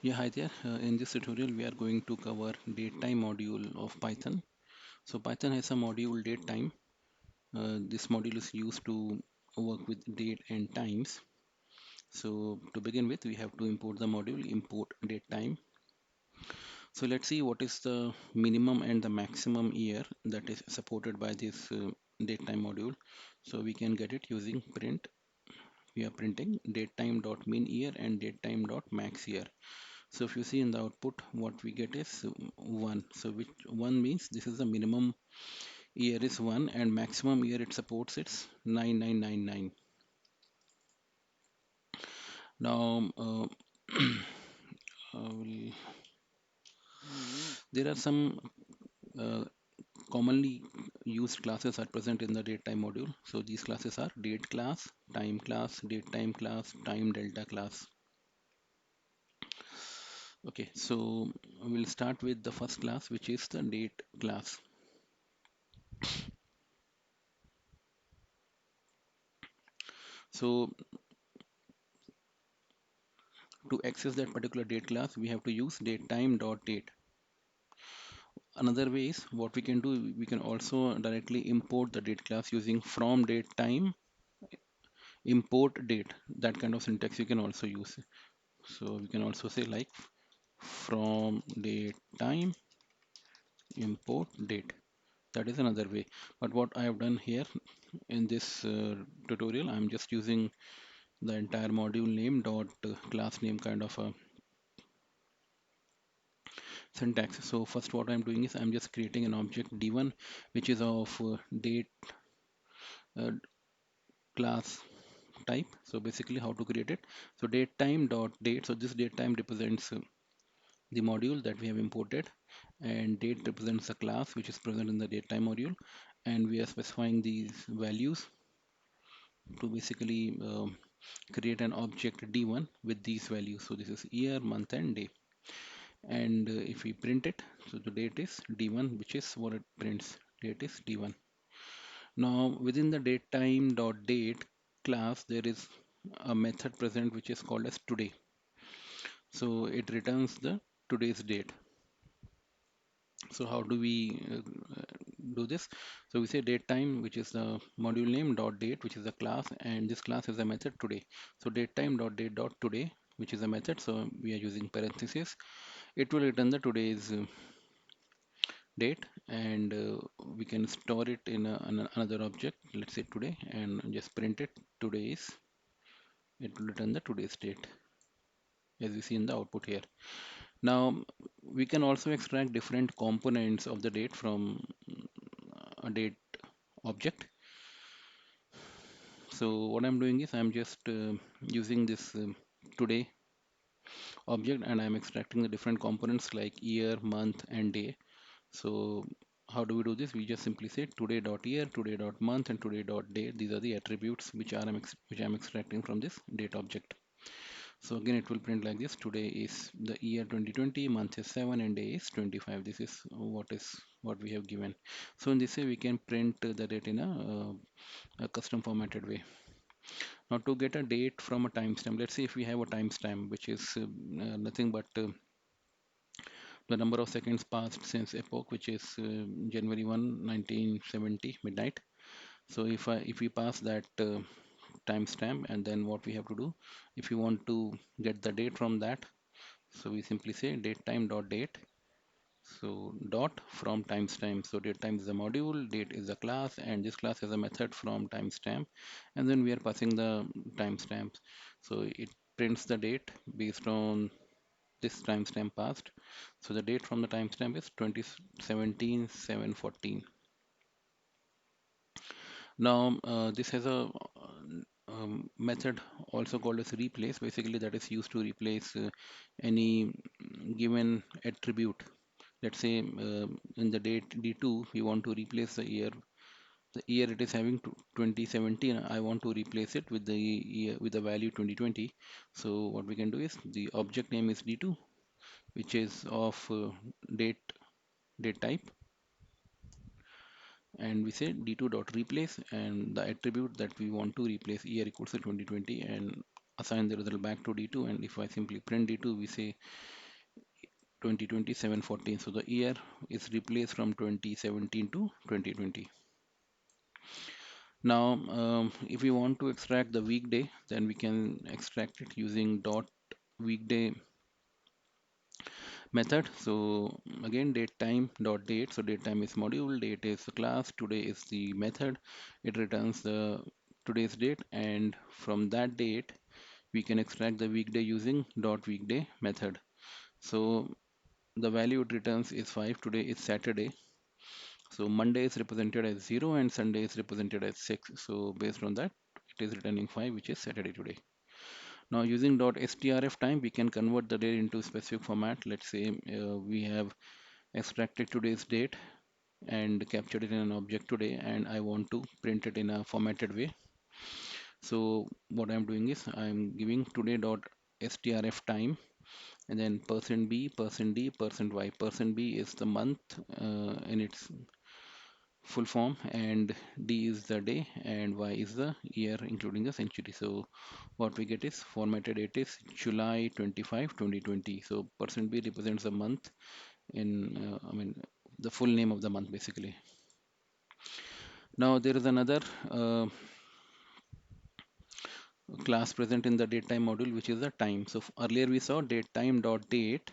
Yeah, hi there. In this tutorial, we are going to cover datetime module of Python. So Python has a module datetime. This module is used to work with date and times. So to begin with, we have to import the module import datetime. So let's see what is the minimum and the maximum year that is supported by this datetime module. So we can get it using print. We are printing datetime.min year and datetime.max year. So if you see in the output, what we get is 1. So which 1 means this is the minimum year is 1 and maximum year it supports it's 9999. Now, will- there are some uh, commonly used classes are present in the datetime module. So these classes are date class, datetime class, time delta class. Okay, so we'll start with the first class, which is the date class. So to access that particular date class, we have to use datetime.date. Another way is what we can do, we can also directly import the date class using from datetime import date. That kind of syntax you can also use. So we can also say like from datetime import date. That is another way. But what I have done here in this tutorial, I'm just using the entire module name dot class name kind of a syntax. So first what I'm doing is I'm just creating an object d1 which is of date uh, class type. So basically how to create it. So date time dot date. So this date time represents the module that we have imported, and date represents the class which is present in the date time module, and we are specifying these values to basically create an object d1 with these values. So this is year, month and day. And if we print it, so the date is d1, which is what it prints. Date is d1. Now within the datetime.date class, there is a method present which is called as today. So it returns the today's date. So how do we do this? So we say datetime, which is the module name dot date, which is the class, and this class is a method today. So datetime dot date dot today, which is a method. So we are using parentheses. It will return the today's date, and we can store it in another object, let's say today, and just print it. Today is, it will return the today's date as we see in the output here. Now we can also extract different components of the date from a date object. So what I'm doing is I'm just using this today object, and I'm extracting the different components like year, month and day. So how do we do this? We just simply say today dot year, today dot month and today dot day. These are the attributes which I'm extracting from this date object. So again it will print like this. Today is the year 2020, month is 7 and day is 25. This is what we have given. So in this way we can print the date in a custom formatted way. Now to get a date from a timestamp, let's say if we have a timestamp which is nothing but the number of seconds passed since epoch, which is January 1, 1970 midnight. So if we pass that timestamp, and then what we have to do, if you want to get the date from that, so we simply say datetime dot date. So dot from timestamp. So datetime is the module, date is the class, and this class is a method from timestamp, and then we are passing the timestamps. So it prints the date based on this timestamp passed. So the date from the timestamp is 2017 714. Now this has a method also called as replace. Basically that is used to replace any given attribute. Let's say in the date d2 we want to replace the year it is having 2017. I want to replace it with the year with the value 2020. So what we can do is the object name is d2, which is of date type, and we say d2 dot replace, and the attribute that we want to replace year equals to 2020, and assign the result back to D2, and if I simply print D2, we say 2020 714. So the year is replaced from 2017 to 2020. Now, if we want to extract the weekday, then we can extract it using dot weekday method. So again, date time dot date. So date time is module, date is the class, today is the method. It returns the today's date, and from that date we can extract the weekday using dot weekday method. So the value it returns is 5. Today is Saturday. So Monday is represented as 0 and Sunday is represented as 6. So based on that, it is returning 5, which is Saturday today. Now using .strf time, we can convert the date into specific format. Let's say we have extracted today's date and captured it in an object today, and I want to print it in a formatted way. So what I'm doing is I'm giving today.strf time, and then %b, %d, %y. %b is the month in its full form, and D is the day, and Y is the year including the century. So what we get is formatted it is July 25 2020. So %b represents the month in the full name of the month basically. Now there is another class present in the datetime module, which is the time. So earlier we saw datetime dot date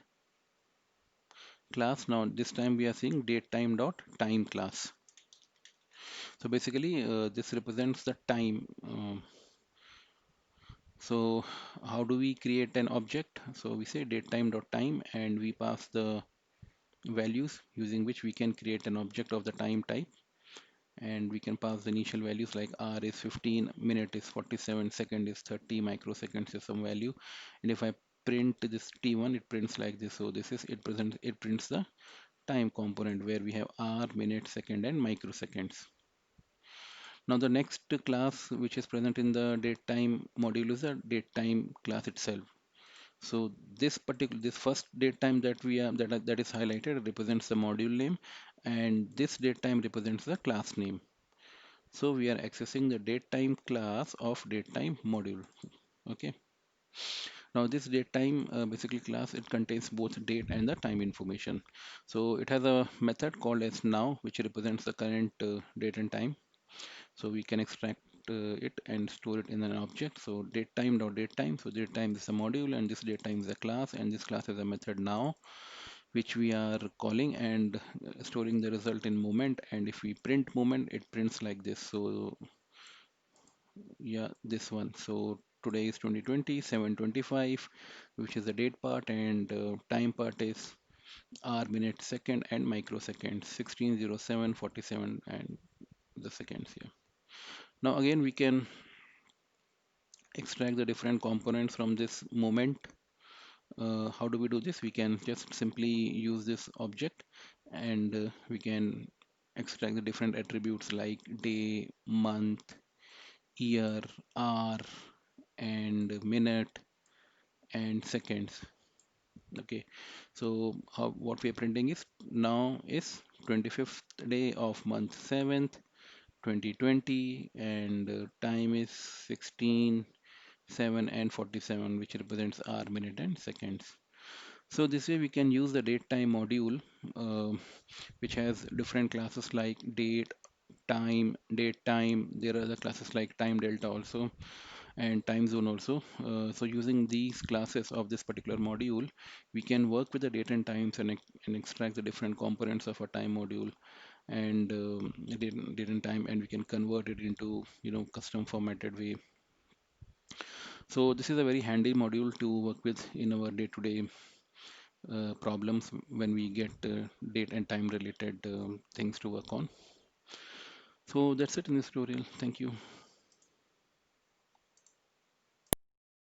class. Now this time we are seeing datetime dot time class. So basically this represents the time. So how do we create an object? So we say datetime.time, and we pass the values using which we can create an object of the time type, and we can pass the initial values like hour is 15, minute is 47, second is 30, microseconds is some value. And if I print this t1, it prints like this. So this is it prints the time component where we have hour, minute, second, and microseconds. Now the next class which is present in the datetime module is the datetime class itself. So this first date time that we have that is highlighted represents the module name, and this date time represents the class name. So we are accessing the date time class of date time module. Okay. Now this date time basically class, it contains both date and the time information. So it has a method called as now, which represents the current date and time. So we can extract it and store it in an object. So datetime dot datetime. So datetime is a module, and this datetime is a class, and this class is a method now, which we are calling and storing the result in moment. And if we print moment, it prints like this. So yeah, this one. So today is 2020 725, which is the date part, and time part is hour, minute, second, and microsecond 1607 47 and the seconds here. Now again we can extract the different components from this moment. How do we do this? We can just simply use this object, and we can extract the different attributes like day, month, year, hour, and minute, and seconds. Okay, so what we are printing is now is 25th day of month 7th 2020, and time is 16 7 and 47, which represents hour, minute, and seconds. So this way we can use the datetime module, which has different classes like date, time, date time. There are other classes like time delta also, and time zone also. So using these classes of this particular module, we can work with the date and times, and extract the different components of a time module, and date and time, and we can convert it into custom formatted way. So this is a very handy module to work with in our day-to-day problems when we get date and time related things to work on. So that's it in this tutorial. Thank you.